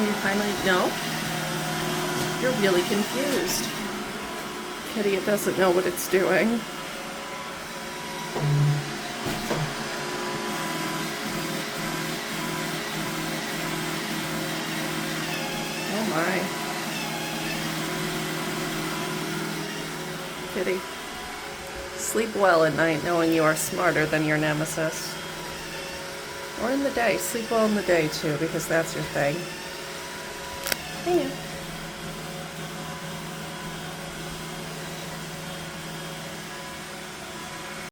Oh, you finally, no? You're really confused. Kitty, it doesn't know what it's doing. Oh my. Kitty, sleep well at night knowing you are smarter than your nemesis. Or in the day. Sleep well in the day too, because that's your thing. Hang on.